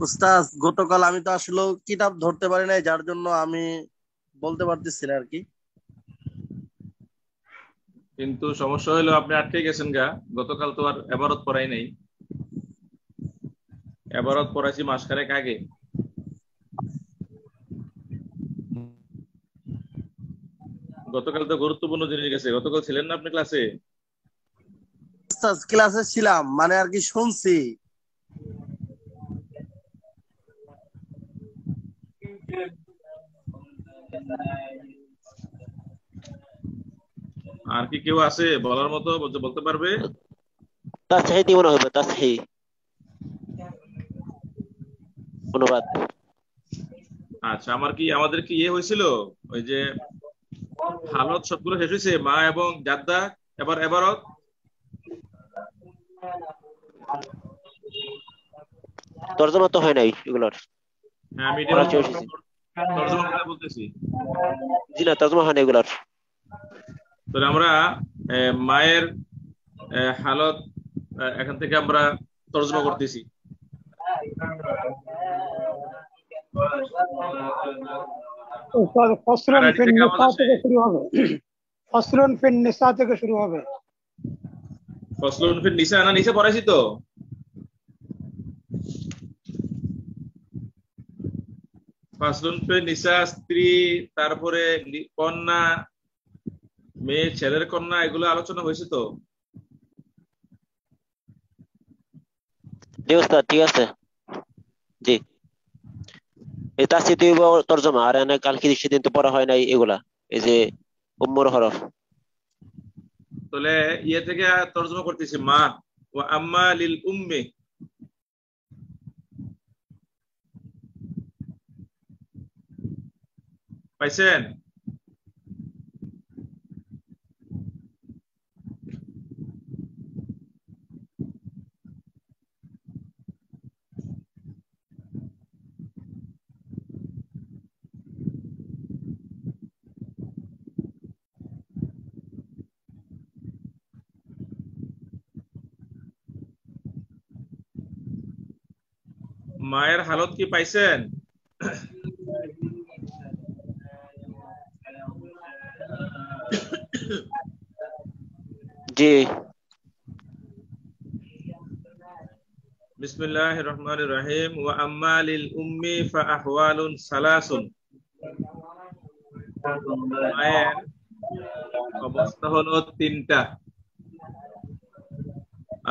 উস্তাদ, গতকাল আমি তো আসলে কিতাব ধরতে পারি নাই, যার জন্য আমি বলতে পারতেছি না আর কি। কিন্তু সমস্যা হলো আপনি আটকে গেছেন গা। গতকাল তো আর এবারত পড়াই নাই, এবারত পড়াইছি মাসখানেক আগে। গতকাল তো গুরুত্বপূর্ণ জিনিস গেছে। গতকাল ছিলেন না আপনি ক্লাসে? উস্তাদ, ক্লাসে ছিলাম মানে আর কি, শুনছি। আর কি কেউ আছে বলার মতো, বলতে পারবে? তাসহিহ দিয়ে মনে হবে, তাসহিহ অনুবাদ। আচ্ছা, আমাদের কি ইয়ে হয়েছিল, ওই যে হালত সবগুলো শেষ হয়েছে, মা এবং জাদ্দা, এবার এবারত। তর্জমা তো হয় নাই এগুলোর, হ্যাঁ, আমি এটা পড়া বলতে শেষ হয়েছে। তর্জমা কথা বলতেছি। জি না, তর্জমা হয় না এগুলোর। তাহলে আমরা মায়ের হালত এখান থেকে আমরা তর্জমা করতেছি। ফসলুন আইডি ফিন থেকে আওয়াজ নিসা আসে? থেকে শুরু হবে। ফসলুন ফিন নিসা থেকে শুরু হবে। ফসলুন ফির নিসা, না নিচে পড়াইছি তো। ফসলুন ফির নিসা, স্ত্রী, তারপরে কন্যা, মেয়ে, ছেলের কন্যা, এগুলো আলোচনা হয়েছে তো। জি ওস্তাদ, ঠিক আছে। জি, এই তাসহিহ দিয়ে তর্জমা, আর এনে কালকে সেদিন তো পড়া হয় নাই এগুলা, এই যে উম্মুর হরফ। তাহলে ইয়ে থেকে তর্জমা করতেছি, মা ও আম্মা লিল উম্মি। পাইছেন? মায়ের হালত কি পাইছেন? জি। বিসমিল্লাহির রহমানির রহিম। ওয়া আম্মা লিল উম্মি ফা আহওয়ালুন সালাসুন। মায়ের অবস্থা হলো তিনটা।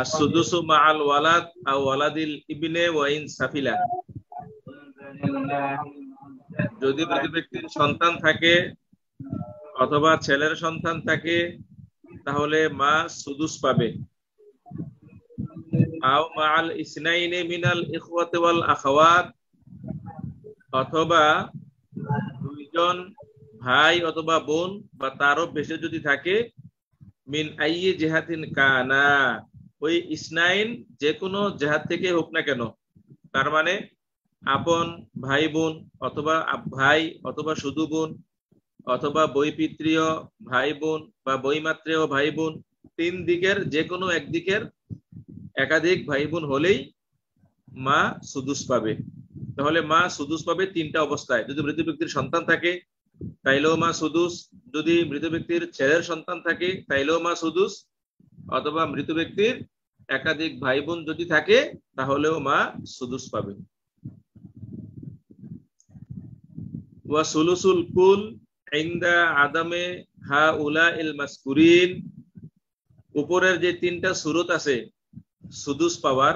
as-sudusu ma'al walad aw waladil ibne wa in safila। যদি মৃত ব্যক্তির সন্তান থাকে অথবা ছেলের সন্তান থাকে, তাহলে মা সুদুস পাবে। আও মা'আল ইসনাইনি মিনাল ইখওয়াতি ওয়াল আখাওয়াত, অথবা দুইজন ভাই অথবা বোন বা তারও বেশি যদি থাকে, মিন আইয়ি জিহাতিন কানা, ওই ইসনাইন যে কোনো জেহাদ থেকে হোক না কেন। তার মানে আপন ভাই বোন, অথবা ভাই, অথবা শুধু বোন, অথবা বৈপিত্রীয় ভাই বোন বা বৈমাত্রেয় ভাই বোন, তিন দিকের যে কোনো একদিকের একাধিক ভাই বোন হলেই মা সুদুস পাবে। তাহলে মা সুদুস পাবে তিনটা অবস্থায়। যদি মৃত ব্যক্তির সন্তান থাকে তাইলেও মা সুদুস, যদি মৃত ব্যক্তির ছেলের সন্তান থাকে তাইলেও মা সুদুস, অথবা মৃত ব্যক্তির একাধিক ভাই বোন যদি থাকে তাহলেও মা সুদুস পাবে। ওয়া সুলুসুল কুল ইনদা আদামে হাউলা ইল মাসকুরিন। উপরের যে তিনটা সূরত আছে সুদুস পাওয়ার,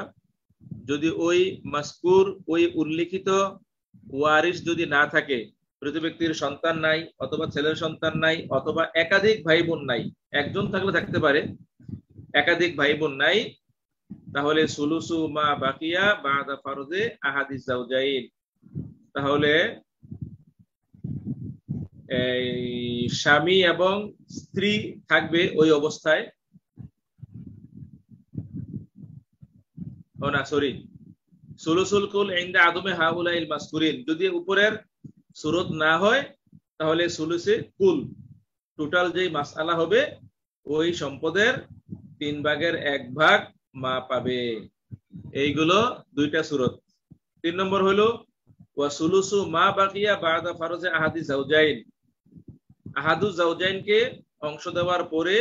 যদি ওই মাসকুর, ওই উল্লিখিত ওয়ারিস যদি না থাকে, মৃত ব্যক্তির সন্তান নাই, অথবা ছেলের সন্তান নাই, অথবা একাধিক ভাই বোন নাই, একজন থাকলে থাকতে পারে, একাধিক ভাই বোন নাই, তাহলে সুলুসু মা বাকিয়া বাদা ফারজে আহাদিস জাওজাইন। তাহলে এই স্বামী এবং স্ত্রী থাকবে ওই অবস্থায়। ও না, সরি, সুলুসুল কুল ইনদা আদমে হাউলাইল মাসকুরিন, যদি উপরের সূরত না হয় তাহলে সুলুসে কুল, টোটাল যেই মাসআলা হবে ওই সম্পদের 3 ভাগের 1 ভাগ মা পাবে। এইগুলো দুইটা সূরত। 3 নম্বর হলো ওয়া সুলুসু মা বাকিয়া বাদা ফারজে আহাদি জাওজাইন, আহাদু জাওজাইনকে অংশ দেওয়ার পরে,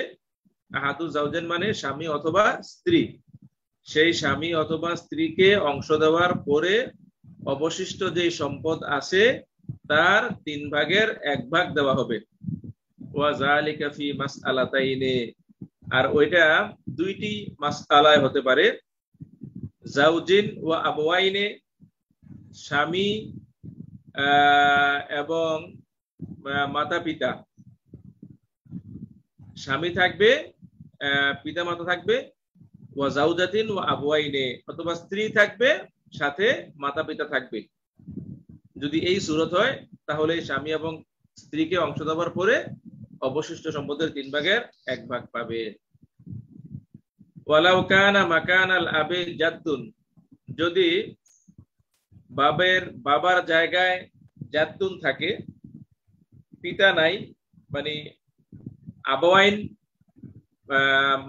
আহাদু জাওজাইন মানে স্বামী অথবা স্ত্রী, সেই স্বামী অথবা স্ত্রীকে অংশ দেওয়ার পরে অবশিষ্ট যে সম্পদ আছে তার 3 ভাগের 1 ভাগ দেওয়া হবে। ওয়া যালিকা ফি মাসআলাতাইনি, আর ওইটা দুইটি মাসআলায় হতে পারে। জাওজিন ওয়া আবওয়াইনে, স্বামী এবং মাতা পিতা, স্বামী থাকবে, পিতা মাতা থাকবে। ওয়া জাওজাতিন ওয়া আবওয়াইনে, অথবা স্ত্রী থাকবে সাথে মাতা পিতা থাকবে। যদি এই সূরত হয় তাহলে স্বামী এবং স্ত্রীকে অংশ দেওয়ার পরে অবশিষ্ট সম্পদের 3 ভাগের 1 ভাগ পাবে। ওয়ালাউ কানা মাকানাল আবি জাদ্দুন, যদি বাবার জায়গায় জাদ্দুন থাকে, পিতা নাই, মানে আবওয়াইন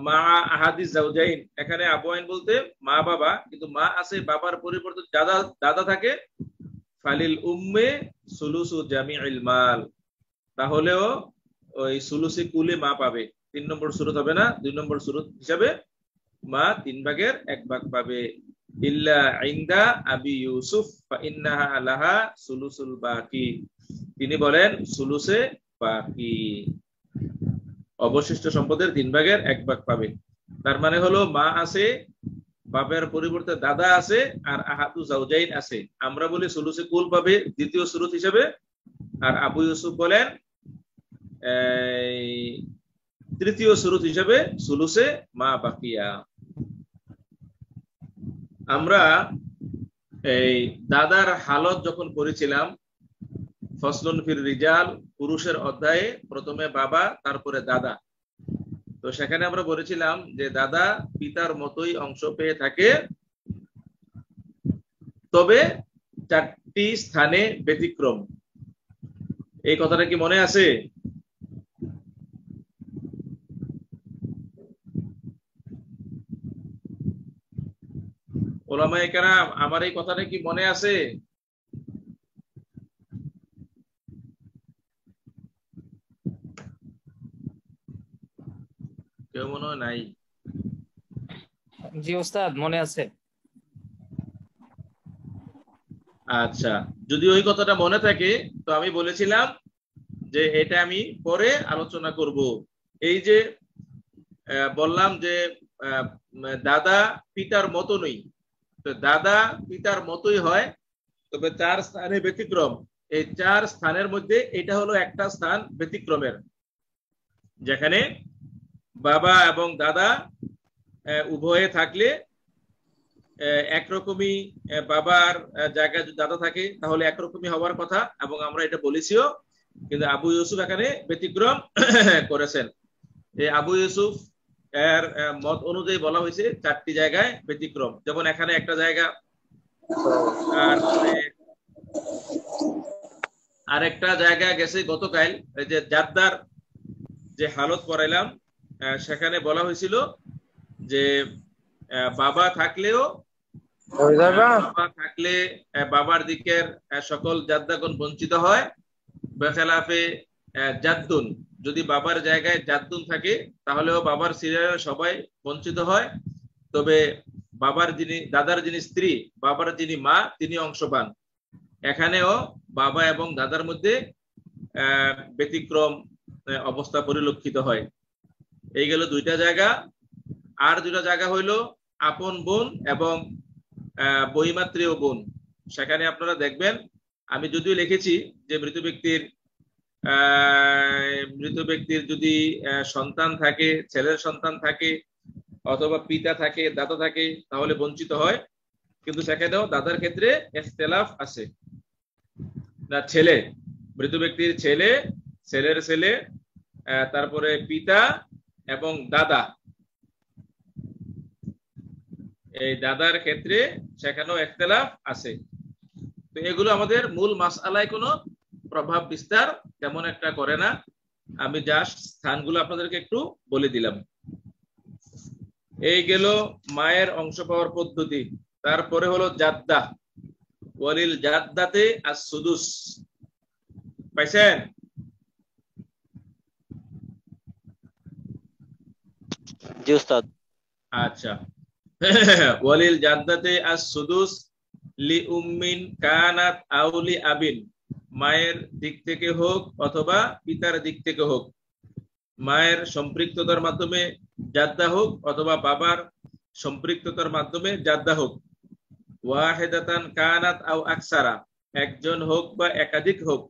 মা আহাদি জাওজাইন, এখানে আবওয়াইন বলতে মা বাবা, কিন্তু মা আছে, বাবার পরিবর্তে দাদা থাকে, ফালিল উম্মে সুলুসু জামিউল মাল, তাহলেও ওই সুলুসি কুলে মা পাবে। 3 নম্বর সূরত হবে না, 2 নম্বর সূরত হিসাবে মা 3 ভাগের 1 ভাগ পাবে। ইল্লা ইনদা আবি ইউসুফ ফা ইন্নাহা লাহা সুলুসুল বাকি, তিনি বলেন সুলুসে বাকি, অবশিষ্ট সম্পদের 3 ভাগের 1 ভাগ পাবে। তার মানে হলো মা আছে, বাবার পরিবর্তে দাদা আছে, আর আহাদু জাওজাইন আছে। আমরা বলি সুলুসে কুল পাবে দ্বিতীয় সূরত হিসেবে, আর আবু ইউসুফ বলেন তৃতীয় সূরত হিসেবে সুলুসে মা বাকিয়া। আমরা এই দাদার হালত যখন পড়েছিলাম, ফসলুন ফির রিজাল, পুরুষের অধ্যায়ে প্রথমে বাবা তারপরে দাদা, তো সেখানে আমরা বলেছিলাম যে দাদা পিতার মতোই অংশ পেয়ে থাকে, তবে 4টি স্থানে ব্যতিক্রম। এই কথাটা কি মনে আছে? ওলামায়ে কেরাম, আমার এই কথাটা কি মনে আছে? কেউ মনে হয় নাই। জি ওস্তাদ, মনে আছে। আচ্ছা, যদি ওই কথাটা মনে থাকে তো আমি বলেছিলাম যে এটা আমি পরে আলোচনা করব। এই যে বললাম যে দাদা পিতার মতো নই, তো দাদা পিতার মতোই হয়, তবে 4 স্থানে ব্যতিক্রম। এই 4 স্থানের মধ্যে এটা হলো একটা স্থান ব্যতিক্রমের, যেখানে বাবা এবং দাদা উভয়ে থাকলে একরকমই, বাবার জায়গায় যদি দাদা থাকে তাহলে একরকমই হওয়ার কথা, এবং আমরা এটা বলেছিও, কিন্তু আবু ইউসুফ এখানে ব্যতিক্রম করেছেন। এই আবু ইউসুফ এর মত অনুযায়ী বলা হয়েছে 4টি জায়গায় ব্যতিক্রম, যেমন এখানে একটা জায়গা, আর একটা জায়গা গেছে গতকাল, এই যে জাদ্দার যে হালত পড়াইলাম, সেখানে বলা হয়েছিল যে বাবা থাকলেও, বাবার দিকের সকল জাদ্দাগণ বঞ্চিত হয়, বেখেলাফে জাদ্দুন, যদি বাবার জায়গায় জাদ্দুন থাকে তাহলেও বাবার সিরিয়ালে সবাই বঞ্চিত হয়, তবে দাদার যিনি স্ত্রী, বাবার যিনি মা, তিনি অংশ পান। এখানেও বাবা এবং দাদার মধ্যে ব্যতিক্রম অবস্থা পরিলক্ষিত হয়। এই গেল 2টা জায়গা। আর 2টা জায়গা হইলো আপন বোন এবং বহিমাত্রীয় বোন। সেখানে আপনারা দেখবেন, আমি যদিও লিখেছি যে মৃত ব্যক্তির যদি সন্তান থাকে, ছেলের সন্তান থাকে, অথবা পিতা থাকে, দাদা থাকে, তাহলে বঞ্চিত হয়, কিন্তু সেখানেও দাদার ক্ষেত্রে ইখতিলাফ আছে। না, ছেলে, মৃত ব্যক্তির ছেলে, ছেলের ছেলে, তারপরে পিতা এবং দাদা, এই দাদার ক্ষেত্রে সেখানেও ইখতিলাফ আছে। তো এগুলো আমাদের মূল মাসআলায় কোনো প্রভাব বিস্তার তেমন একটা করে না, আমি জাস্ট স্থানগুলো আপনাদেরকে একটু বলে দিলাম। এই গেল মায়ের অংশ পাওয়ার পদ্ধতি। তারপরে হলো জাদ্দা। ওয়ালিল জাদ্দাতে আস-সুদুস। পাইছেন? জি উস্তাদ। আচ্ছা। ওয়ালিল জাদ্দাতে আস-সুদুস লি উম্মিন কানাত আও লি আবিন, মায়ের দিক থেকে হোক অথবা পিতার দিক থেকে হোক। মায়ের সম্পৃক্ততার মাধ্যমে জাদ্দা হোক অথবা বাবার সম্পৃক্ততার মাধ্যমে জাদ্দা হোক। ওয়াহিদাতান কানাত আও আকসারা, একজন হোক বা একাধিক হোক।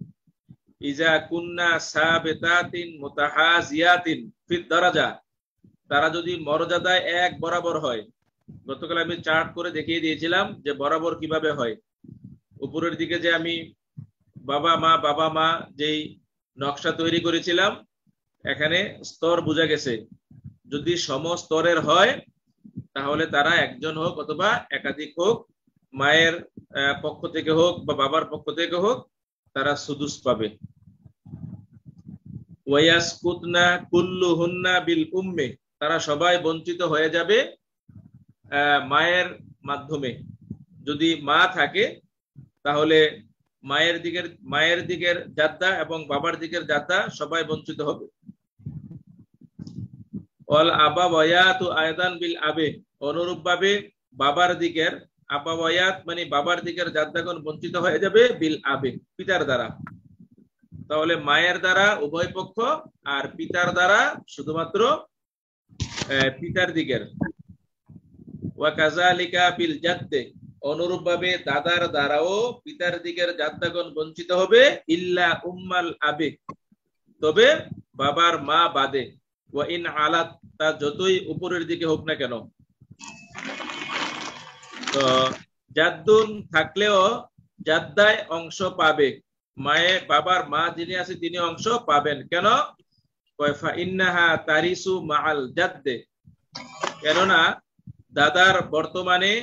ইজা কুন্না সাবিতাতিন মুতাহাজিয়াতিন ফিদ দারাজা, তারা যদি মর্যাদায় এক বরাবর হয়। গতকাল আমি চার্ট করে দেখিয়ে দিয়েছিলাম যে বরাবর কিভাবে হয়। উপরের দিকে যে আমি বাবা মা যেই নকশা তৈরি করেছিলাম, এখানে স্তর বোঝা গেছে। যদি সমস্তরের হয় তাহলে তারা একজন হোক অথবা একাধিক হোক, মায়ের পক্ষ থেকে হোক বা বাবার পক্ষ থেকে হোক, তারা সুদুস পাবে। ওয়ায়াসকুতনা কুল্লুহুন্না বিল উম্মে, তারা সবাই বঞ্চিত হয়ে যাবে মায়ের মাধ্যমে। যদি মা থাকে তাহলে মায়ের দিকের জাদ্দা এবং বাবার দিকের জাদ্দা সবাই বঞ্চিত হবে। ওয়াল আবাওয়ায়াতু আয়দান বিল আবে, অনুরূপভাবে বাবার দিকের আবাওয়ায়াত মানে বাবার দিকের জাদ্দাগণ বঞ্চিত হয়ে যাবে বিল আবে, পিতার দ্বারা। তাহলে মায়ের দ্বারা উভয় পক্ষ আর পিতার দ্বারা শুধুমাত্র পিতার দিকের। ওয়া কাযালিকা বিল জাদ্দে, অনুরূপভাবে দাদার দ্বারাও পিতার দিকের জাদ্দাগণ বঞ্চিত হবে। ইল্লা উম্মাল আবে, তবে বাবার মা বাদে। ওয়া ইন আলাত, তা যতই উপরের দিকে হোক না কেন। তো জাদ্দুন থাকলেও জাদ্দায় অংশ পাবে, বাবার মা যিনি আছে তিনি অংশ পাবেন। কেন? ফা ইন্নাহা তারিসু মাআল জাদ্দে, কেননা দাদার বর্তমানে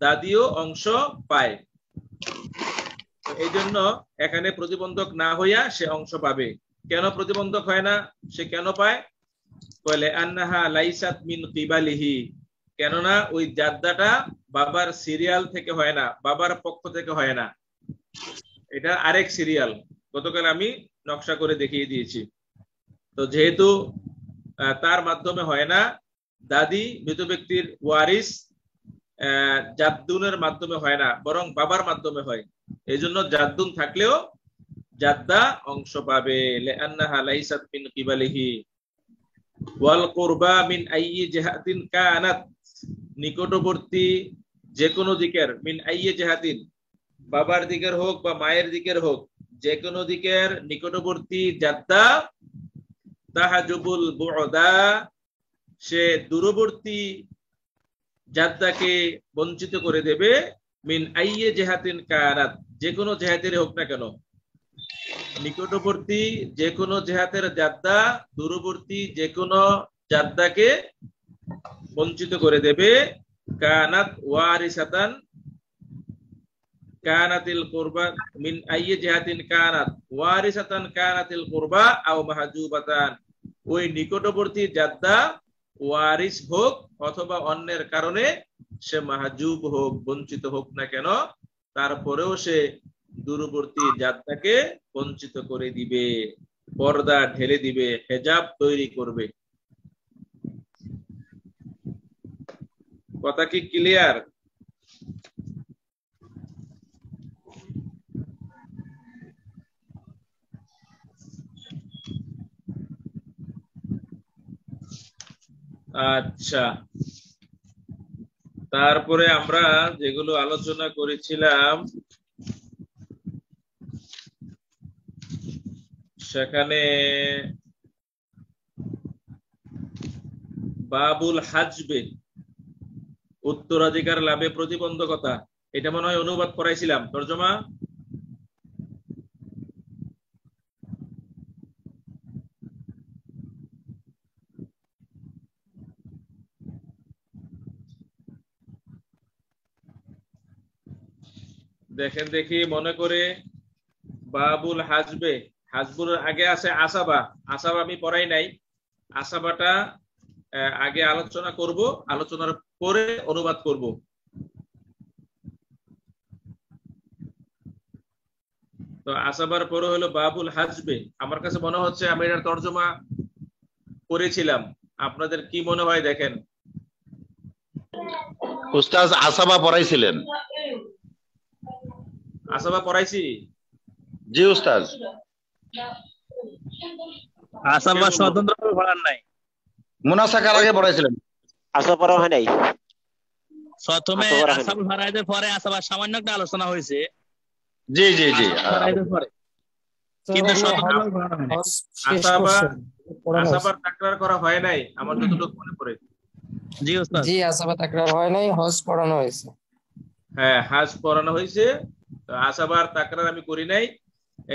দাদিও অংশ পায়। এই জন্য এখানে প্রতিবন্ধক না হইয়া সে অংশ পাবে। কেন প্রতিবন্ধক হয় না, সে কেন পায়? বলে আন্নাহা লাইসাত মিন কিবালিহি, কেননা ওই জাদ্দাটা বাবার সিরিয়াল থেকে হয় না, বাবার পক্ষ থেকে হয় না, এটা আরেক সিরিয়াল। গতকাল আমি নকশা করে দেখিয়ে দিয়েছি। তো যেহেতু তার মাধ্যমে হয় না, দাদি মৃত ব্যক্তির ওয়ারিস, জাদ্দুনের মাধ্যমে হয় না, বরং বাবার মাধ্যমে হয়। এই জন্য জাদ্দুন থাকলেও জাদ্দা অংশ পাবে। লিআন্নাহা লাইসাত মিন কিবালিহি। ওয়াল কুরবা মিন আইয়ি জিহাতিন কানাত, নিকটবর্তী যে কোনো দিকের, মিন আইয়ি জিহাতিন, বাবার দিকের হোক বা মায়ের দিকের হোক, যে কোনো দিকের নিকটবর্তী জাদ্দা, তাহাজুবুল বুউদা, সে দূরবর্তী জাদ্দাকে বঞ্চিত করে দেবে। মিন আইয়ি জিহাতিন কানাত, যে কোনো জেহাতের হোক না কেন। নিকটবর্তী যে কোনো জেহাতের জাদ্দা দূরবর্তী যে কোনো জাদ্দাকে বঞ্চিত করে দেবে। কানাত ওয়ারিসাতান, কানাতিল কুরবা মিন আইয়ি জিহাতিন কানাত ওয়ারিসাতান কানাতিল কুরবা আও মাহজুবাতান, ওই নিকটবর্তী জাদ্দা ওয়ারিস হোক অথবা অন্যের কারণে সে মাহজুব হোক, বঞ্চিত হোক না কেন, তারপরেও সে দূরবর্তী জাদ্দাকে বঞ্চিত করে দিবে, পর্দা ঢেলে দিবে, হেজাব তৈরি করবে। কথা কি ক্লিয়ার? আচ্ছা, তারপরে আমরা যেগুলো আলোচনা করেছিলাম সেখানে বাবুল হাজবে, উত্তরাধিকার লাভে প্রতিবন্ধকতা, এটা মনে হয় অনুবাদ করাইছিলাম। তরজমা দেখেন দেখি, মনে করে বাবুল হাজবে, হাজবুর আগে আছে আসাবা, আসাবা আমি পড়াই নাই, আসাবাটা আগে আলোচনা করব, আলোচনার পরে অনুবাদ করব। তো আসাবার পরে হলো বাবুল হাজবে। আমার কাছে মনে হচ্ছে আমি এটার তর্জমা করেছিলাম, আপনাদের কি মনে হয় দেখেন। উস্তাদ আসাবা পড়াইছিলেন? আসাবা পড়াইছি? জি উস্তাদ। আসাবা স্বতন্ত্রভাবে পড়ান নাই, মুনাসাকার আগে পড়াইছিলেন। আসা পড়া হয় নাই, প্রথমে আসা পড়া হয় নাই। আসাবুল ফারাইদের পরে আসাবা সামান্য একটা আলোচনা হয়েছে, জি জি জি। আসাবুল ফারাইদের পরে, কিন্তু স্বতন্ত্রভাবে পড়ানো হয় নাই। আসাবা আসাবার তাকরার করা হয় নাই আমার যতটুকু মনে পড়ে। জি উস্তাদ। জি আসাবা তাকরার হয় নাই, হজ পড়ানো হয়েছে। হ্যাঁ, হাজ পড়ানো হয়েছে। তো আসাবার তাকরার আমি করি নাই,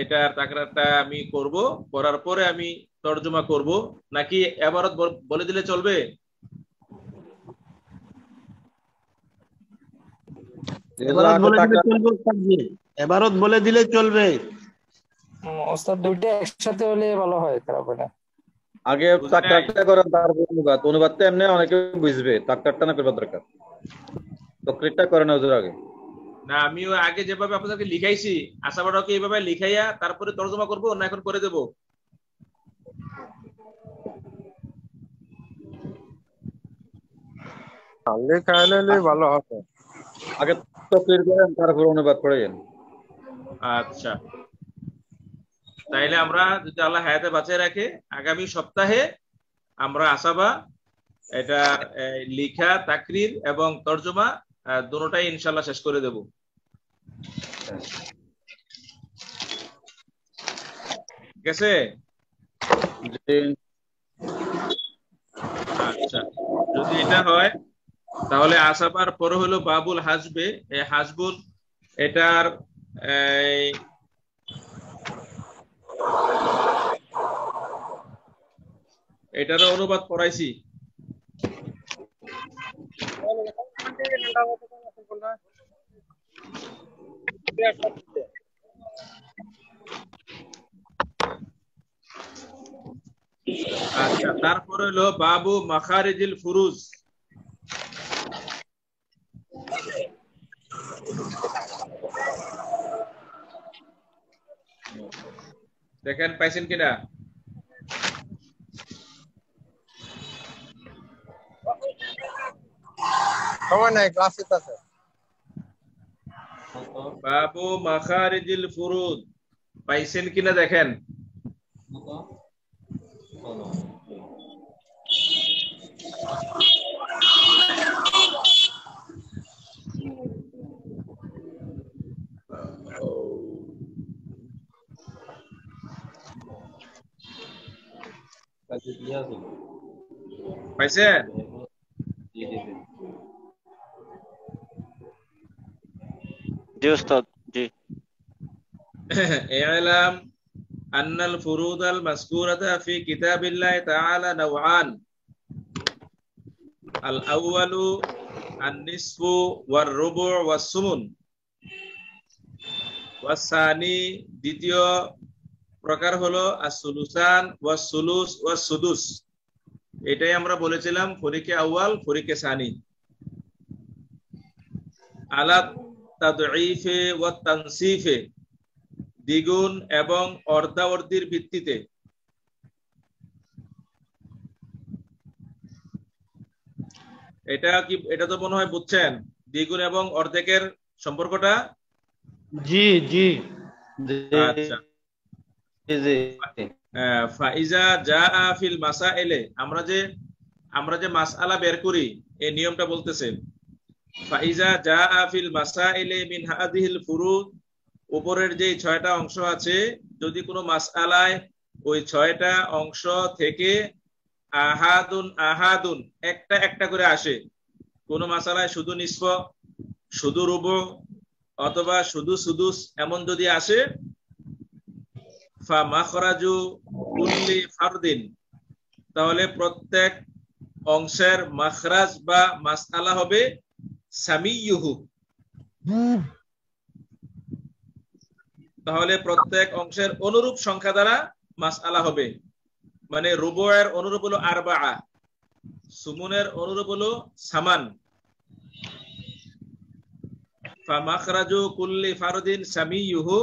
এটার তাকরারটা আমি করব, করার পরে আমি তর্জমা করব। নাকি এবারত বলে দিলে চলবে? এবারত বলে দিলে চলবে। ওস্তাদ দুইটা একসাথে হলে ভালো হয়, খারাপ হয় না। আগে তাকরারটা করেন, তারপর অনুবাদ। অনুবাদটা এমনি অনেকে বুঝবে, তাকরারটা না করবার দরকার। তাকরিরটা করেন হুজুর আগে। না, আমিও আগে যেভাবে আপনাদেরকে লিখাইছি আসাবাটাকে এইভাবে লিখাইয়া তারপরে তর্জমা করব, না এখন করে দেব? লেখাইলে ভালো হবে। আগে তাকরির করেন, তারপর অনুবাদ করেন। আচ্ছা, তাইলে আমরা যদি আল্লাহ হায়াতে বাঁচিয়ে রাখে আগামী সপ্তাহে আমরা আসাবা এটা লিখা, তাকরির এবং তর্জমা দুটোটাই ইনশাআল্লাহ শেষ করে দেব। ঠিক আছে? আচ্ছা, যদি এটা হয় তাহলে আসাবার পরে হলো বাবুল হাজবে। এই হাজবুল এটার এটারও অনুবাদ পড়াইছি। আচ্ছা, তারপরে হলো বাবু মাখারিজিল ফুরুজ। দেখেন পাইছেন কিনা? সময় নাই, ক্লাসে আছে। বাবু মাখারিজিল ফুরুজ পাইছেন কিনা দেখেন। পাইছেন? জি উস্তাদ, জি। ইলাম আন্নাল ফুরুদাল মাযকুরাতা ফি কিতাবিল্লাহি তাআলা নাওআন। আল আউয়ালু আন-নিসফু ওয়ার রুবু' ওয়াস সুমুন। ওয়াস সানি দ্বিতীয় প্রকার হলো as-সুলুসান ওয়াস সুলুস ওয়াস সুদুস। এটাই আমরা বলেছিলাম ফরিকে আউয়াল, ফরিকে সানি। আলা তাদঈফে ওয়া তানসিফে, দ্বিগুণ এবং অর্ধাবর্ধির ভিত্তিতে। এটা কি, এটা তো মনে হয় বুঝছেন দ্বিগুণ এবং অর্ধেকের সম্পর্কটা? জি জি। আচ্ছা, ফাইজা জাআ ফিল মাসাইলে, আমরা যে মাসআলা বের করি এই নিয়মটা বলতেছে। ফাইজা জাআ ফিল মাসাইলে মিন হাদিহিল ফুরুদ, উপরের যে 6টা অংশ আছে, যদি কোনো মাসআলায় ওই 6টা অংশ থেকে আহাদুন আহাদুন একটা একটা করে আসে, কোন মাসআলায় শুধু নিসফ, শুধু রুবু অথবা শুধু সুদুস এমন যদি আসে, ফা মাখরাজু কুল্লি ফারদিন, তাহলে প্রত্যেক অংশের মাখরাজ বা মাসআলা হবে সামিয়ুহু। তাহলে প্রত্যেক অংশের অনুরূপ সংখ্যা দ্বারা মাসআলা হবে। মানে রুবুয়ের অনুরূপ হলো আরবাআ, সুমুনের অনুরূপ হলো সামান। ফামাখরাজু কুল্লি ফারদিন সামিয়ুহু,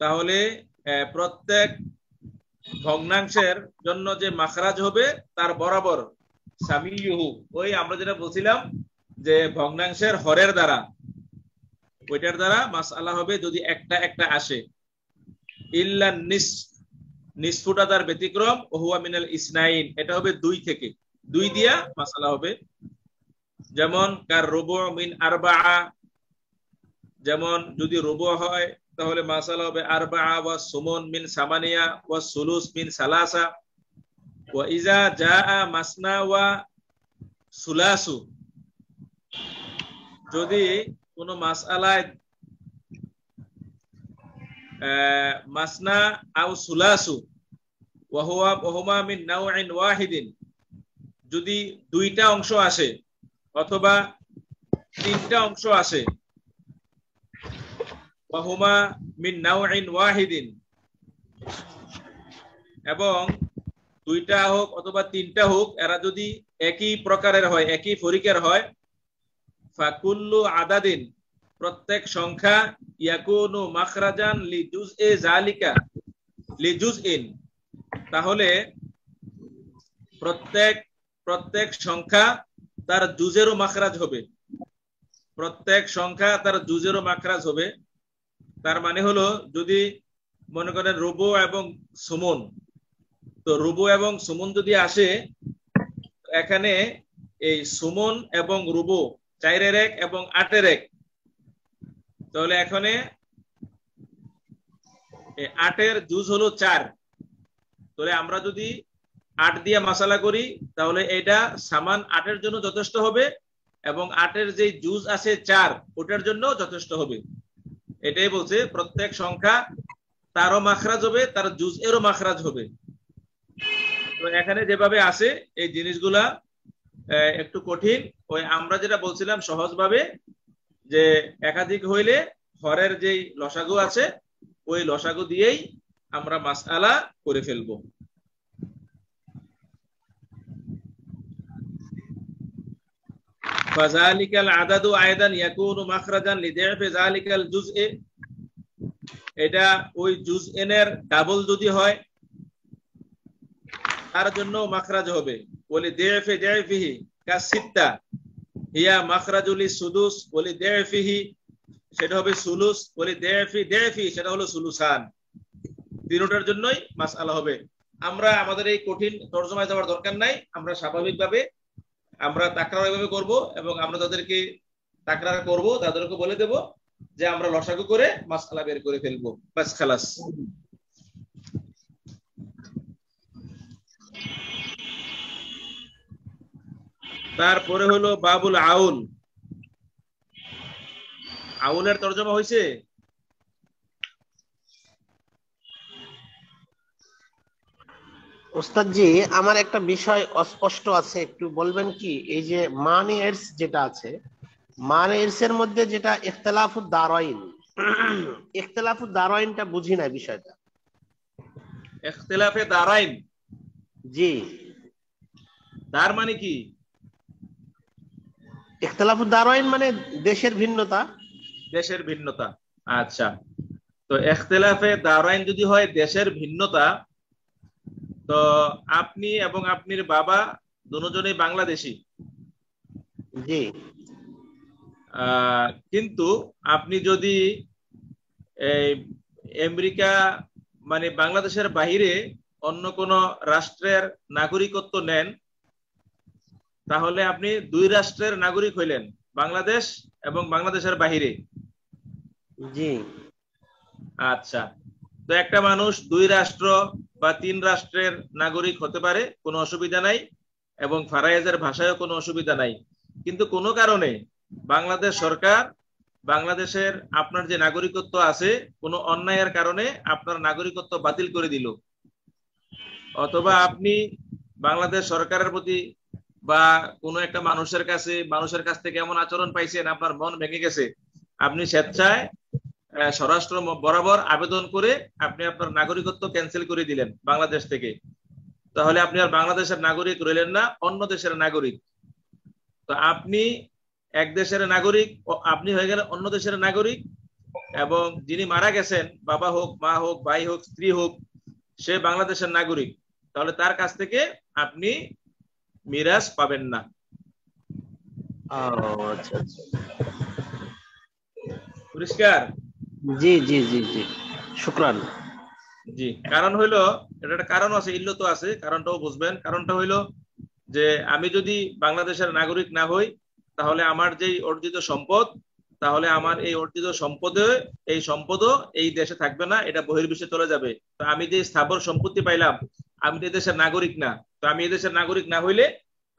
তাহলে প্রত্যেক ভগ্নাংশের জন্য যে মাখরাজ হবে তার বরাবর সামিয়ুহু, ওই আমরা যেটা বলছিলাম যে ভগ্নাংশের হরের দ্বারা, ওইটার দ্বারা মাসআলা হবে যদি একটা একটা আসে। ইল্লা নিসফুটা তার ব্যতিক্রম, ওহুয়া মিনাল ইসনাইন, এটা হবে 2 থেকে, 2 দিয়া মাসআলা হবে। যেমন কার রুবু মিন আরবাআ, যেমন যদি রুবু হয় তাহলে মাসআলা হবে আরবাআ ওয়া সুমুন মিন সামানিয়া ওয়া সুলুস মিন সালাসা। ওয়া ইজা জাআ মাসনা ওয়া সুলাসু, যদি কোন মাসআলায় মাসনা আও সুলাসু ওয়া হুমা মিন নাওইন ওয়াহিদিন, যদি 2টা অংশ আসে অথবা 3টা অংশ আসে, ওয়া হুমা মিন নাওইন ওয়াহিদিন, এবং 2টা হোক অথবা 3টা হোক, এরা যদি একই প্রকারের হয়, একই ফরিকের হয়, ফাকুল্লু আদাদিন, প্রত্যেক সংখ্যা, ইয়াকুনু মাখরাজান লিজুজএ যালিকা লিজুজইন, তাহলে প্রত্যেক সংখ্যা তার জুজেরও মাখরাজ হবে, প্রত্যেক সংখ্যা তার জুজেরও মাখরাজ হবে। তার মানে হলো যদি মনে করেন রুবু এবং সুমুন, তো রুবু এবং সুমুন যদি আসে, এখানে এই সুমুন এবং রুবু 4-এর 1 এবং 8-এর 1, তাহলে এখানে 8-এর জুজ হলো 4, তাহলে আমরা যদি 8 দিয়ে মাসালা করি তাহলে এটা সামান 8-এর জন্য যথেষ্ট হবে, এবং 8-এর যে জুজ আছে 4 ওটার জন্য যথেষ্ট হবে। এটাই বলছে প্রত্যেক সংখ্যা তারও মাখরাজ হবে, তার জুজ এরও মাখরাজ হবে। তো এখানে যেভাবে আসে এই জিনিসগুলা একটু কঠিন, ওই আমরা যেটা বলছিলাম সহজভাবে যে একাধিক হইলে হরের যেই লসাগু আছে ওই লসাগু দিয়েই আমরা মাসআলা করে ফেলবো। ফাযালিকাল আদাদু আয়দান ইয়াকুনু মাখরাজান লিদি'ফি যালিকাল জুজ'i, এটা ওই জুজ'এর ডাবল যদি হয় তার জন্য মাখরাজ হবে। ওলি দি'ফি দি'ফিহি কাসিত্তা হিয়া মাখরাজুল সুদুস, ওলি দি'ফিহি সেটা হবে সুলুস, ওলি দি'ফি দি'ফি সেটা হলো সুলুসান, তিনটার জন্যই মাসআলা হবে। আমরা আমাদের এই কঠিন তরজমায় যাওয়ার দরকার নাই, আমরা স্বাভাবিকভাবে আমরা তাকরার এভাবে করব, এবং আমরা তাদেরকে তাকরার করব, তাদেরকে বলে দেব যে আমরা লসাগু করে মাসআলা বের করে ফেলবো, বাস খালাস। তারপরে হলো বাবুল আউল, আউলের তরজমা হয়েছে? ওস্তাদ জি, আমার একটা বিষয় অস্পষ্ট আছে, একটু বলবেন কি? এই যে মানি এরস যেটা আছে, মানি এরস এর মধ্যে যেটা ইখতিলাফুদ দারাইন, ইখতিলাফুদ দারাইনটা বুঝি না বিষয়টা। ইখতিলাফে দারাইন, জি, তার মানে কি? ইখতিলাফুদ দারাইন মানে দেশের ভিন্নতা। দেশের ভিন্নতা, আচ্ছা। তো ইখতিলাফে দারাইন যদি হয় দেশের ভিন্নতা, তো আপনি এবং আপনার বাবা দুজনেই বাংলাদেশী, জি, কিন্তু আপনি যদি এই আমেরিকা মানে বাংলাদেশের বাহিরে অন্য কোন রাষ্ট্রের নাগরিকত্ব নেন, তাহলে আপনি 2 রাষ্ট্রের নাগরিক হইলেন, বাংলাদেশ এবং বাংলাদেশের বাহিরে। জি, আচ্ছা। তো একটা মানুষ 2 রাষ্ট্র বা 3 রাষ্ট্রের নাগরিক হতে পারে, কোনো অসুবিধা নাই, এবং ফারায়েজের ভাষায়ও কোনো অসুবিধা নাই। কিন্তু কোনো কারণে বাংলাদেশ সরকার বাংলাদেশের আপনার যে নাগরিকত্ব আছে কোনো অন্যায়ের কারণে আপনার নাগরিকত্ব বাতিল করে দিল, অথবা আপনি বাংলাদেশ সরকারের প্রতি বা কোনো একটা মানুষের কাছ থেকে এমন আচরণ পাইছেন আপনার মন ভেঙে গেছে, আপনি স্বেচ্ছায় স্বরাষ্ট্র বরাবর আবেদন করে আপনি আপনার নাগরিকত্ব ক্যান্সেল করে দিলেন বাংলাদেশ থেকে, তাহলে আপনি আর বাংলাদেশের নাগরিক রইলেন না, অন্য দেশের নাগরিক। তো আপনি এক দেশের নাগরিক, আপনি হয়ে গেলেন অন্য দেশের নাগরিক, এবং যিনি মারা গেছেন, বাবা হোক, মা হোক, ভাই হোক, স্ত্রী হোক, সে বাংলাদেশের নাগরিক, তাহলে তার কাছ থেকে আপনি মিরাজ পাবেন না। আচ্ছা আচ্ছা, পরিষ্কার? জি জি জি জি, শুকরান। জি, কারণ হইলো, এটা একটা কারণ আছে, ইল্লত আছে, কারণটাও বুঝবেন। কারণটা হইলো যে আমি যদি বাংলাদেশের নাগরিক না হই, তাহলে আমার যেই অর্জিত সম্পদ, তাহলে আমার এই অর্জিত সম্পদও এই দেশে থাকবে না, এটা বহির্বিশ্বে চলে যাবে। তো আমি যে স্থাবর সম্পত্তি পাইলাম, আমি তো এই দেশের নাগরিক না। তো আমি এই দেশের নাগরিক না হইলে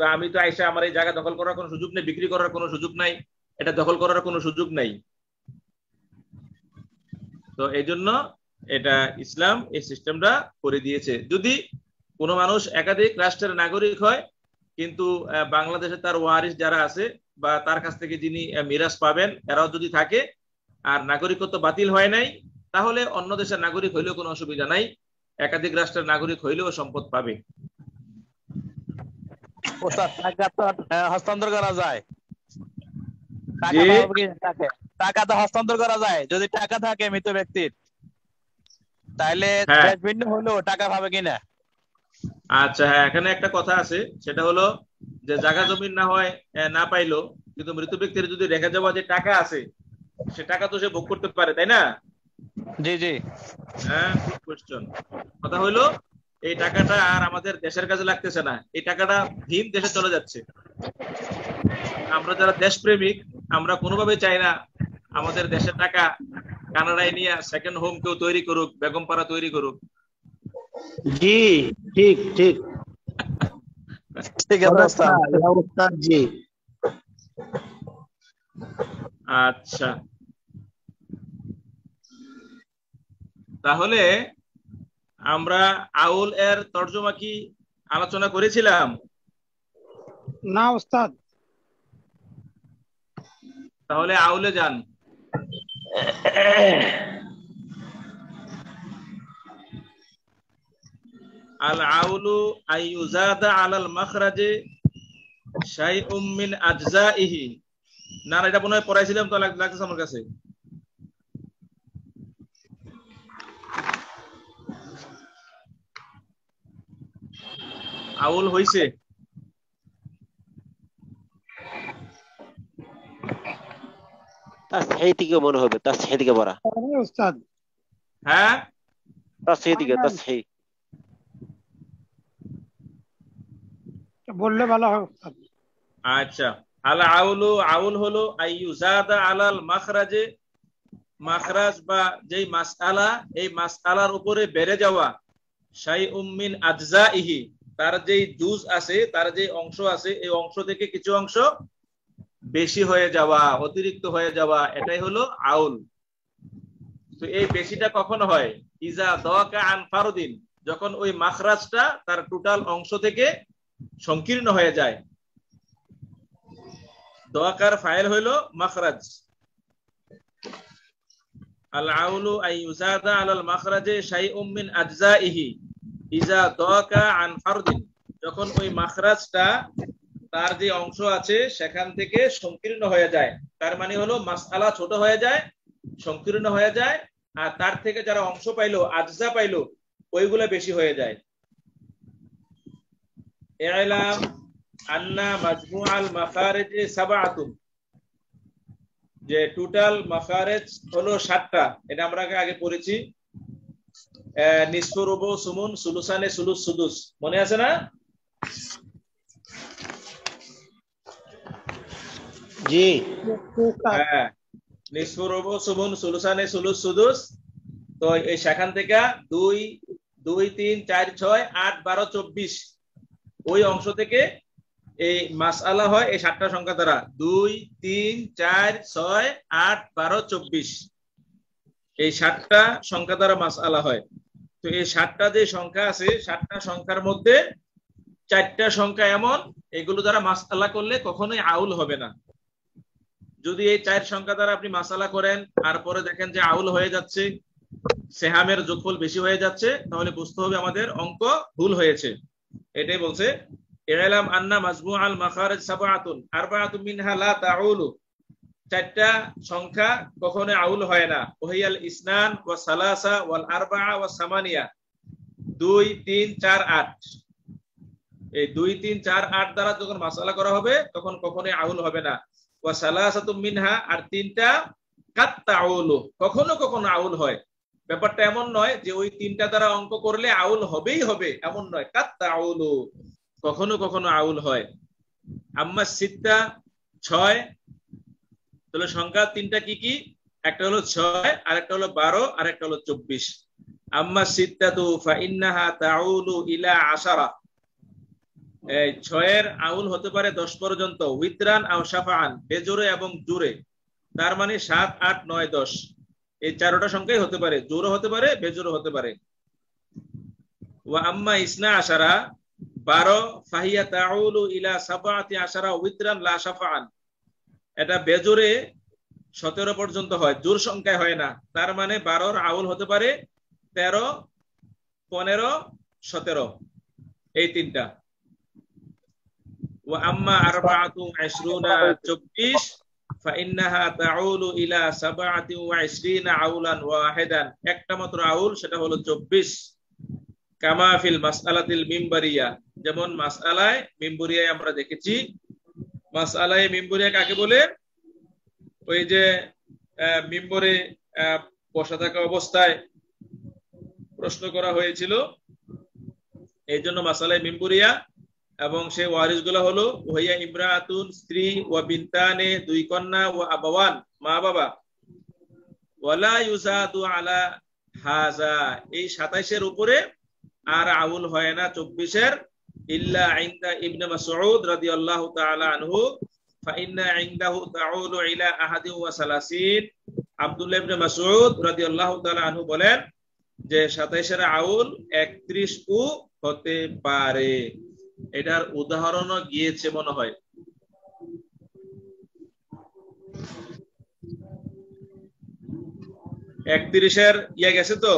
তো আমি তো আইসা আমার এই জায়গা দখল করার কোনো সুযোগ নেই, বিক্রি করার কোনো সুযোগ নাই, এটা দখল করার কোনো সুযোগ নাই। তো এই জন্য এটা ইসলাম এই সিস্টেমটা করে দিয়েছে। যদি কোনো মানুষ একাধিক রাষ্ট্রের নাগরিক হয়, কিন্তু বাংলাদেশে তার ওয়ারিস যারা আছে বা তার কাছ থেকে যিনি মিরাজ পাবেন এরাও যদি থাকে, আর নাগরিকত্ব বাতিল হয় নাই, তাহলে অন্য দেশের নাগরিক হইলেও কোনো অসুবিধা নাই, একাধিক রাষ্ট্রের নাগরিক হইলেও সম্পদ পাবে। টাকা তো হস্তান্তর করা যায়, টাকা তো হস্তান্তর করা যায় যদি টাকা থাকে মৃত ব্যক্তির, তাহলে দেশ ভিন্ন হলেও টাকা পাবে কিনা? আচ্ছা, হ্যাঁ, এখানে একটা কথা আছে, সেটা হলো যে জায়গা জমিন না হয় না পাইলো, কিন্তু মৃত ব্যক্তির যদি রেখে যাওয়া যে টাকা আছে, সে টাকা তো সে ভোগ করতে পারে, তাই না? জি জি, হ্যাঁ, গুড কোশ্চেন। কথা হইলো এই টাকাটা আর আমাদের দেশের কাজে লাগতেছে না, এই টাকাটা ভিন দেশে চলে যাচ্ছে। আমরা যারা দেশপ্রেমিক, আমরা কোনোভাবে চাই না আমাদের দেশের টাকা কানাডায় নিয়ে সেকেন্ড হোম কেউ তৈরি করুক, বেগমপাড়া তৈরি করুক। জি, ঠিক ঠিক ঠিক আছে ওস্তাদ জি। আচ্ছা, তাহলে আমরা আউল এর তর্জমা কি আলোচনা করেছিলাম? না ওস্তাদ। তাহলে আউলে যান। আল আউলু আইয়ুজাদা আলাল মাখরাজে শাইউম মিন আজজাইহি। না এটা মনে হয় পড়াইছিলাম তো, লাগতেছে আমার কাছে। আউল হইছে? তাসহিহ থেকে মনে হবে, তাসহিহ থেকে পড়া। ওস্তাদ হ্যাঁ, তাসহিহ থেকে, তাসহিহ বললে ভালো হয় ওস্তাদ। আচ্ছা, আল আউলু, আউল হলো আইয়ুজাদা আলাল মাখরাজে, মাখরাজ বা যেই মাসআলা, এই মাসআলার উপরে বেড়ে যাওয়া, শাইউম মিন আজজাইহি, তার যেই জুজ আছে, তার যে অংশ আছে, এই অংশ থেকে কিছু অংশ বেশি হয়ে যাওয়া, অতিরিক্ত হয়ে যাওয়া, এটাই হলো আউল। তো এই বেশিটা কখন হয়? ইজা দাকা আন ফারদিন, যখন ওই মাখরাজটা তার টোটাল অংশ থেকে সংকীর্ণ হয়ে যায়। দাকার ফাইল হলো মাখরাজ। আল আউলু আইয়ুজাদা আলাল মাখরাজে শাইউম মিন আজজাইহি ইজা দাকা আন ফারদিন, যখন ওই মাখরাজটা তার যে অংশ আছে সেখান থেকে সংকীর্ণ হয়ে যায়। তার মানে হলো মাসআলা ছোট হয়ে যায়, সংকীর্ণ হয়ে যায়, আর তার থেকে যারা অংশ পাইলো, আজজা পাইলো, ওইগুলা বেশি হয়ে যায়। ইলাম আন্না মাজমুআল মাখারিজ সাবআতুন, যে টোটাল মাখারিজ হলো 7টা। এটা আমরা আগে পড়েছি, নিসফু, রুবু, সুমুন, সুলুসানে, সুলুস, সুদুস, মনে আছে না? জি, হ্যাঁ, নিসফু, রুবু, সুমুন, সুলুসানে, সুলুস, সুদুস। তো এই সেখান থেকে 2, 2, 3, 4, 6, 8, 12, 24, ওই অংশ থেকে এই মাসআলা হয় এই 7টা সংখ্যা দ্বারা। 2, 3, 4, 6, 8, 12, 24, এই 7টা সংখ্যা দ্বারা মাসআলা হয়। তো এই 7টা যে সংখ্যা আছে, 7টা সংখ্যার মধ্যে 4টা সংখ্যা এমন, এগুলো দ্বারা মাসআলা করলে কখনোই আউল হবে না। যদি এই 4 সংখ্যা দ্বারা আপনি মাসআলা করেন আর পরে দেখেন যে আউল হয়ে যাচ্ছে, সেহামের যোগফল বেশি হয়ে যাচ্ছে, তাহলে বুঝতে হবে আমাদের অঙ্ক ভুল হয়েছে। এটাই বলছে, ইলাম আন্না মাজমুআল মাখারিজ সাবআতুন, আরবাআতুন মিনহা লা তাউলু, চারটা সংখ্যা কখনো আউল হয় না। ওহিয়াল ইসনান ওয়া সালাসা ওয়াল আরবাআ ওয়া সামানিয়া, 2 3 4 8। এই 2 3 4 8 দ্বারা যখন মাসালা করা হবে তখন কখনোই আউল হবে না। ওয়া সালাসাতুম মিনহা, আর তিনটা কাত তাউলু, কখনো কখনো আউল হয়। ব্যাপারটা এমন নয় যে ওই তিনটা দ্বারা অঙ্ক করলে আউল হবেই হবে, এমন নয়। কাত তাউলু, কখনো কখনো আউল হয়। আম্মা সিত্তা, 6। তাহলে সংখ্যা তিনটা কি কি? একটা হলো 6, আর একটা হলো 12, আর একটা হলো 24। আম্মা সিত্তাতু ফা ইন্নাহা তাউলু ইলা 10। এই 6 এর আউল হতে পারে 10 পর্যন্ত। উইতরান আও শাফাআন, বেজোরে এবং জোরে। তার মানে 7 8 9 10, এই চারটা সংখ্যাই হতে পারে, জোরও হতে পারে, বেজোরও হতে পারে। ওয়া আম্মা ইসনা আশারা, 12, ফাহিয়া তাউলু ইলা 17 উইতরান লা শাফাআন। এটা বেজোরে 17 পর্যন্ত হয়, জোর সংখ্যায় হয় না। তার মানে 12 আউল হতে পারে 13, 15, 17, এই তিনটা। ওয়া আম্মা আরবাআতু 20 24 ফাইন্নাহা তাউলু ইলা 27 আউলান ওয়াহিদান, একটা মাত্র আউল, সেটা হলো 24। কামা ফিল মাসআলাতিল মিম্বারিয়া, যেমন মাসআলায়ে মিম্বরিয়ায় আমরা দেখেছি। মাসআলায়ে মিম্বরিয়া কাকে বলে? ওই যে মিম্বরে বসা থাকা অবস্থায় প্রশ্ন করা হয়েছিল, এই জন্য মাসআলায়ে মিম্বরিয়া। এবং সেই ওয়ারিস গুলা হলো ওহিয়া ইমরাতুন, স্ত্রী, ওয়া বিনতানে, 2 কন্যা, ওয়া আবাওয়ান, মা বাবা। ওয়ালা ইউজাদু আলা হাযা, এই 27 এর উপরে আর আউল হয় না 24 এর। ইল্লা ইনদা ইবনে মাসউদ রাদিয়াল্লাহু তাআলা আনহু, ফা ইন্না ইনদাহু তাউলু ইলা 31। আব্দুল্লাহ ইবনে মাসউদ রাদিয়াল্লাহু তাআলা আনহু বলেন যে 27 এর আউল 31 ও হতে পারে। এটার উদাহরণও গিয়েছে মনে হয়। একত্রিশের গেছে তো?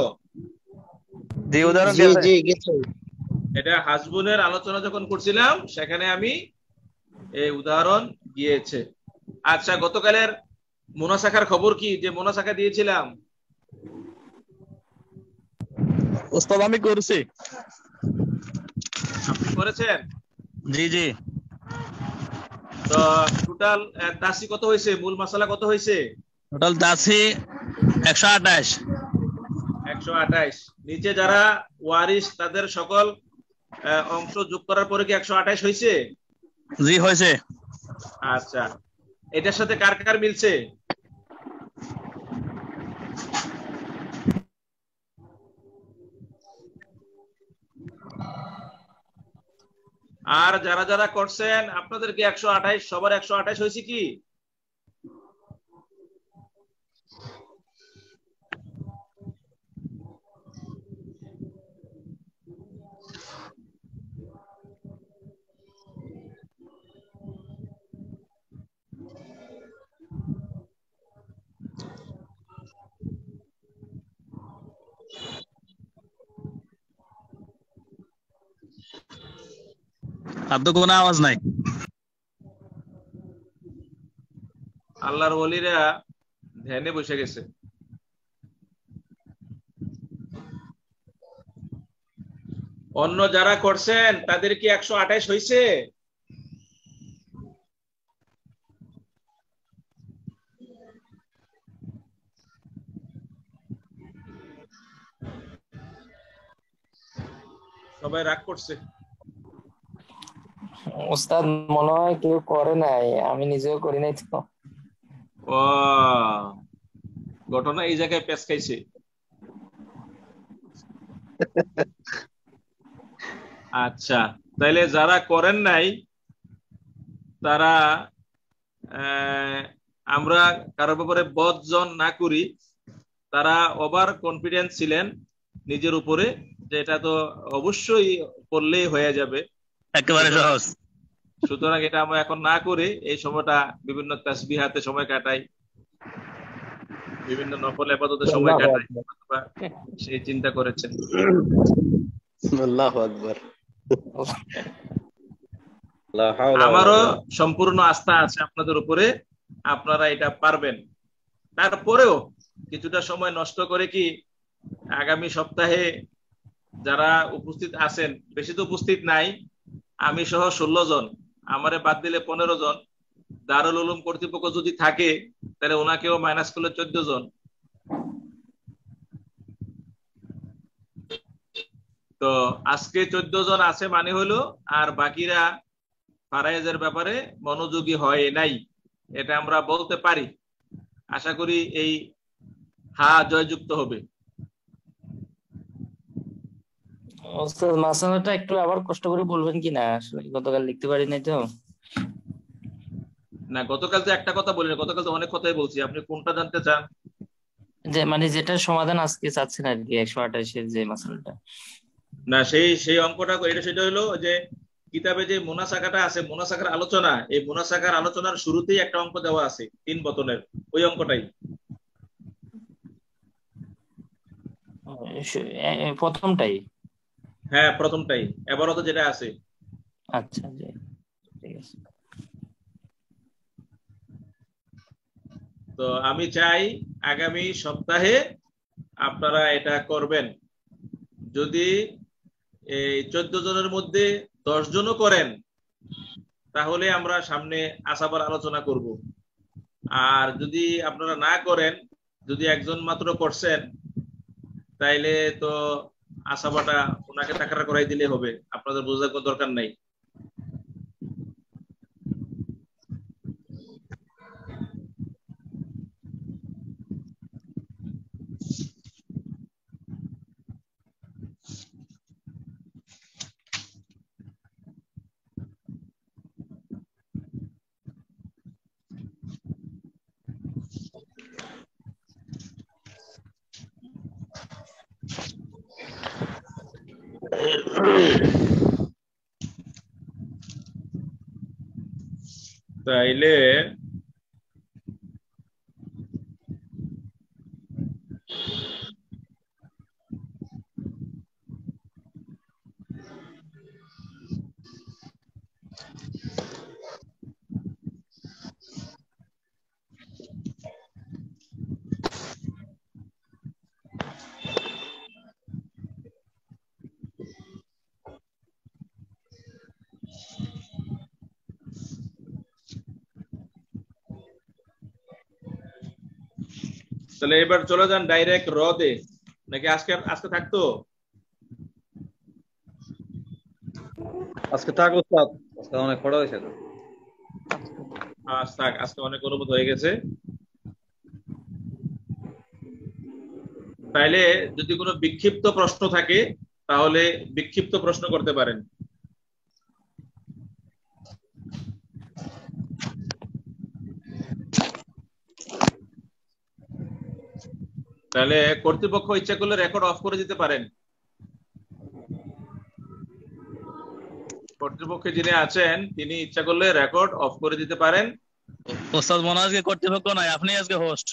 এটা হাসবুনের আলোচনা যখন করছিলাম সেখানে আমি এই উদাহরণ গিয়েছে। আচ্ছা, গতকালের মুনাসাখার খবর কি? যে মুনাসাখা দিয়েছিলাম ওস্তাদ আমি করছি। আপনি করেছেন? জি জি। তো টোটাল দাসি কত হয়েছে? মূল মাসালা কত হয়েছে? টোটাল দাসি 128। 128। নিচে যারা ওয়ারিস তাদের সকল অংশ যোগ করার পরে কি 128 হয়েছে? জি হয়েছে। আচ্ছা, এটার সাথে কার কার মিলছে? আর যারা যারা করছেন আপনাদের কি 128, সবার 128 হয়েছে কি? আর তো কোনো আওয়াজ নাই। আল্লাহর ওলিরা ধ্যানে বসে গেছে। অন্য যারা করছেন তাদের কি 128 হয়েছে? সবাই রাগ করছে। ওস্তাদ মনে হয় কেউ করে নাই, আমি নিজেও করি নাই তো। ও, ঘটনা এই জায়গায় পেঁচ খাইছে। আচ্ছা, তাইলে যারা করেন নাই তারা আমরা কারোর ব্যাপারে বদজন না করি। তারা ওভার কনফিডেন্স ছিলেন নিজের উপরে যে এটা তো অবশ্যই করলেই হয়ে যাবে, একেবারে সহজ। সুতরাং এটা আমরা এখন না করে এই সময়টা বিভিন্ন তাসবিহাতে সময় কাটাই, বিভিন্ন নফল ইবাদতে সময় কাটাই, সেই চিন্তা করেছেন। আল্লাহু আকবার। আমারও সম্পূর্ণ আস্থা আছে আপনাদের উপরে আপনারা এটা পারবেন। তারপরেও কিছুটা সময় নষ্ট করে কি আগামী সপ্তাহে যারা উপস্থিত আছেন, বেশি তো উপস্থিত নাই, আমি সহ 16 জন, আমারে বাদ দিলে 15 জন, দারুল উলুম কর্তৃপক্ষ যদি থাকে তাহলে ওনাকেও মাইনাস করলে 14 জন। তো আজকে 14 জন আছে মানে হলো, আর বাকিরা ফারায়েজের ব্যাপারে মনোযোগী হয় নাই, এটা আমরা বলতে পারি। আশা করি এই জয়যুক্ত হবে। ওস্তাদ মাসালাটা একটু আবার কষ্ট করে বলবেন কি না, আসলে গতকাল লিখতে পারি নাই তো। না, গতকাল তো একটা কথা বলিনি, গতকাল তো অনেক কথাই বলছি। আপনি কোনটা জানতে চান? যে মানে যেটা সমাধান আজকে চাচ্ছেন আর কি, 128-এর যে মাসালাটা। না, সেই অঙ্কটা সেটা হলো যে কিতাবে যে মুনাসাকাটা আছে, মুনাসাকার আলোচনা, এই মুনাসাকার আলোচনার শুরুতেই একটা অঙ্ক দেওয়া আছে 3 বতনের, ওই অঙ্কটাই। প্রথমটাই? হ্যাঁ, প্রথমটাই, এবারও তো যেটা আছে। আচ্ছা, ঠিক আছে। তো আমি চাই আগামী সপ্তাহে আপনারা এটা করবেন। যদি এই 14 জনের মধ্যে 10 জনও করেন তাহলে আমরা সামনে আসাবার আলোচনা করব। আর যদি আপনারা না করেন, যদি একজন মাত্র করছেন, তাইলে তো আসাবাটা ওনাকে টাকাটা করাই দিলে হবে, আপনাদের বোঝার কোনো দরকার নাই। তাইলে তাহলে এবার চলে যান ডাইরেক্ট তে, নাকি আজকে থাকতো? আজকে থাক উস্তাদ, আজকে অনেক পড়া হয়েছে। আজকে অনেক অনুভূত হয়ে গেছে। তাইলে যদি কোনো বিক্ষিপ্ত প্রশ্ন থাকে তাহলে বিক্ষিপ্ত প্রশ্ন করতে পারেন। তাহলে কর্তৃপক্ষ ইচ্ছা করলে রেকর্ড অফ করে দিতে পারেন। কর্তৃপক্ষে যিনি আছেন তিনি ইচ্ছা করলে রেকর্ড অফ করে দিতে পারেন। ওস্তাদ মনে আজকে কর্তৃপক্ষ নাই, আপনি আজকে হোস্ট।